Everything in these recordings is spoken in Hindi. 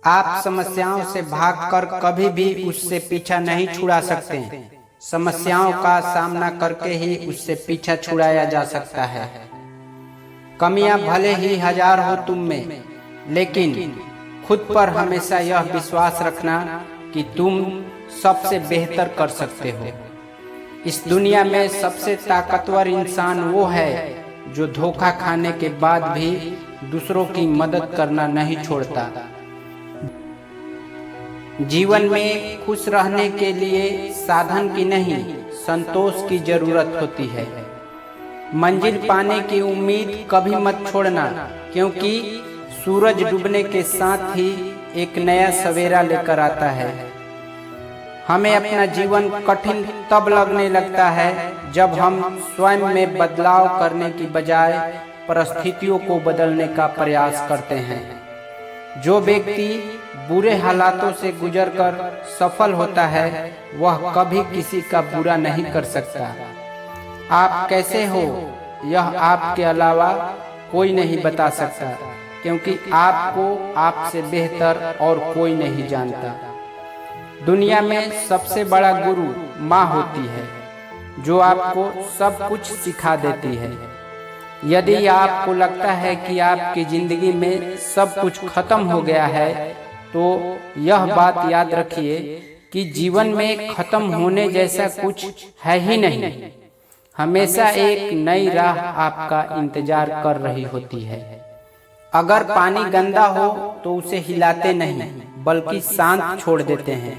आप समस्याओं से भागकर कभी भी उससे पीछा नहीं छुड़ा सकते। समस्याओं का सामना करके ही उससे पीछा छुड़ाया जा सकता है। कमियां भले ही हजार हो तुम में, लेकिन खुद पर हमेशा यह विश्वास रखना कि तुम सबसे बेहतर कर सकते हो। इस दुनिया में सबसे ताकतवर इंसान वो है जो धोखा खाने के बाद भी दूसरों की मदद करना नहीं छोड़ता। जीवन में खुश रहने के लिए साधन की नहीं, संतोष की जरूरत होती है। मंजिल पाने की उम्मीद कभी मत छोड़ना, क्योंकि सूरज डूबने के साथ ही एक नया सवेरा लेकर आता है। हमें अपना जीवन कठिन तब लगने लगता है जब हम स्वयं में बदलाव करने की बजाय परिस्थितियों को बदलने का प्रयास करते हैं। जो व्यक्ति बुरे हालातों से गुजरकर सफल होता है, वह कभी किसी का बुरा नहीं कर सकता। आप कैसे हो, यह आपके अलावा कोई नहीं बता सकता, क्योंकि आपको आपसे बेहतर और कोई नहीं जानता। दुनिया में सबसे बड़ा गुरु माँ होती है, जो आपको सब कुछ सिखा देती है। यदि आपको लगता है कि आपकी जिंदगी में सब कुछ खत्म हो गया है, तो यह बात याद रखिए कि जीवन में खत्म होने जैसा कुछ है ही नहीं। हमेशा एक नई राह आपका इंतजार कर रही होती है। अगर पानी गंदा हो तो उसे हिलाते नहीं, बल्कि शांत छोड़ देते हैं,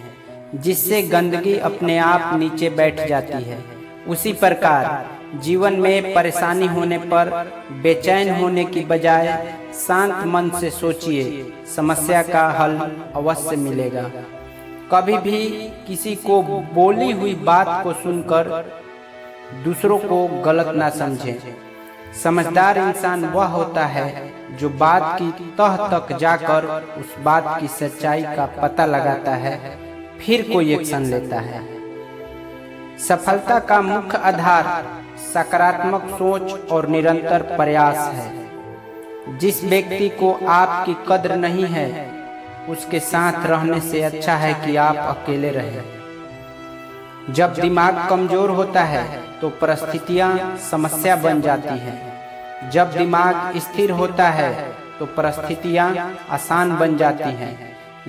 जिससे गंदगी अपने आप नीचे बैठ जाती है। उसी प्रकार जीवन में परेशानी होने पर बेचैन होने की बजाय शांत मन से सोचिए, समस्या का हल अवश्य मिलेगा। कभी भी किसी को बोली हुई बात को सुनकर दूसरों को गलत ना समझें। समझदार इंसान वह होता है जो बात की तह तक जाकर उस बात की सच्चाई का पता लगाता है, फिर कोई एक्शन लेता है। सफलता का मुख्य आधार सकारात्मक सोच और निरंतर प्रयास है। जिस व्यक्ति को आपकी कद्र नहीं है, उसके साथ रहने से अच्छा है कि आप अकेले रहें। जब दिमाग कमजोर होता है तो परिस्थितियां समस्या बन जाती हैं। जब दिमाग स्थिर होता है तो परिस्थितियां आसान बन जाती हैं।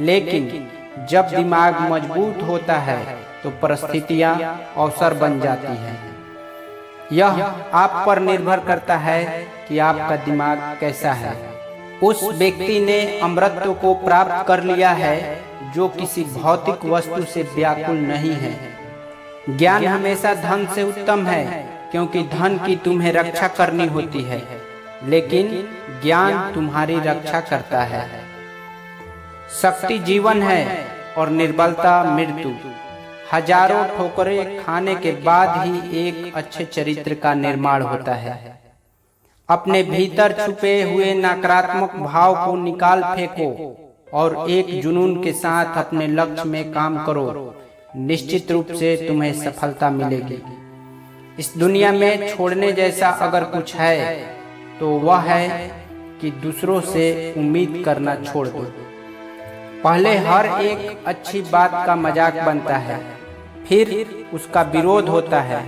लेकिन जब दिमाग मजबूत होता है तो परिस्थितियां अवसर बन जाती हैं। यह आप पर निर्भर करता है कि आपका दिमाग कैसा है। उस व्यक्ति ने अमृतत्व को प्राप्त कर लिया है जो किसी भौतिक वस्तु से व्याकुल नहीं है। ज्ञान हमेशा धन से उत्तम है, क्योंकि धन की तुम्हें रक्षा करनी होती है, लेकिन ज्ञान तुम्हारी रक्षा करता है। शक्ति जीवन है और निर्बलता मृत्यु। हजारों ठोकरें खाने के बाद ही एक अच्छे चरित्र का निर्माण होता है। अपने भीतर छुपे हुए नकारात्मक भाव को निकाल फेंको और एक जुनून के साथ अपने लक्ष्य में काम करो। निश्चित रूप से तुम्हें सफलता मिलेगी। इस दुनिया में छोड़ने जैसा अगर कुछ है तो वह है कि दूसरों से उम्मीद करना छोड़ दो। पहले हर एक अच्छी बात का मजाक बनता है, फिर उसका विरोध होता है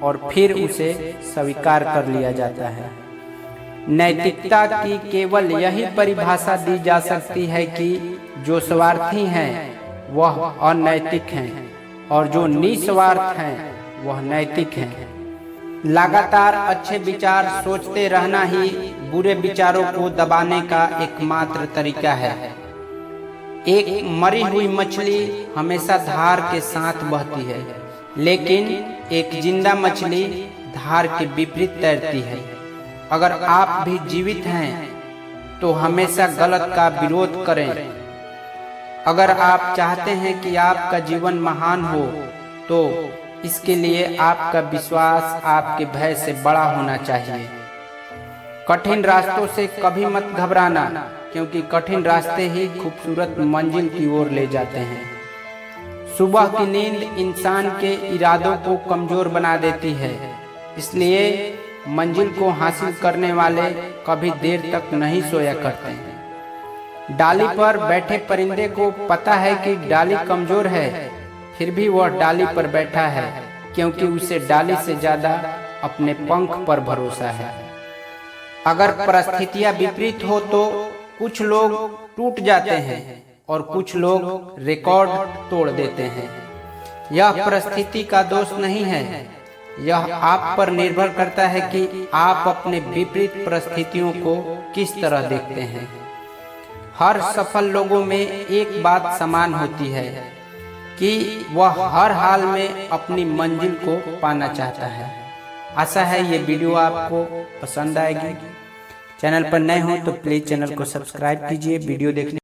और फिर उसे स्वीकार कर लिया जाता है। नैतिकता की केवल यही परिभाषा दी जा सकती है कि जो स्वार्थी हैं वह अनैतिक हैं और जो निस्वार्थ हैं वह नैतिक हैं। लगातार अच्छे विचार सोचते रहना ही बुरे विचारों को दबाने का एकमात्र तरीका है। एक मरी हुई मछली हमेशा धार के साथ बहती है, लेकिन एक जिंदा मछली धार के विपरीत तैरती है। अगर आप भी जीवित हैं तो हमेशा गलत का विरोध करें। अगर आप चाहते हैं कि आपका जीवन महान हो, तो इसके लिए आपका विश्वास आपके भय से बड़ा होना चाहिए। कठिन रास्तों से कभी मत घबराना, क्योंकि कठिन रास्ते ही खूबसूरत मंजिल की ओर ले जाते हैं। सुबह की नींद इंसान के इरादों को कमजोर बना देती है, इसलिए मंजिल को हासिल करने वाले कभी देर तक नहीं सोया करते हैं। डाली पर बैठे परिंदे को पता है कि डाली कमजोर है, फिर भी वह डाली पर बैठा है क्योंकि उसे डाली से ज्यादा अपने पंख पर भरोसा है। अगर परिस्थितियां विपरीत हो तो कुछ लोग टूट जाते हैं और कुछ लोग रिकॉर्ड तोड़ देते हैं। यह परिस्थिति का दोष नहीं है, यह आप पर निर्भर करता है कि आप अपने विपरीत परिस्थितियों को किस तरह देखते हैं। हर सफल लोगों में एक बात समान होती है कि वह हर हाल में अपनी मंजिल को पाना चाहता है। आशा है ये वीडियो आपको पसंद आएगी। चैनल पर नए हो तो प्लीज चैनल को सब्सक्राइब कीजिए। वीडियो देखने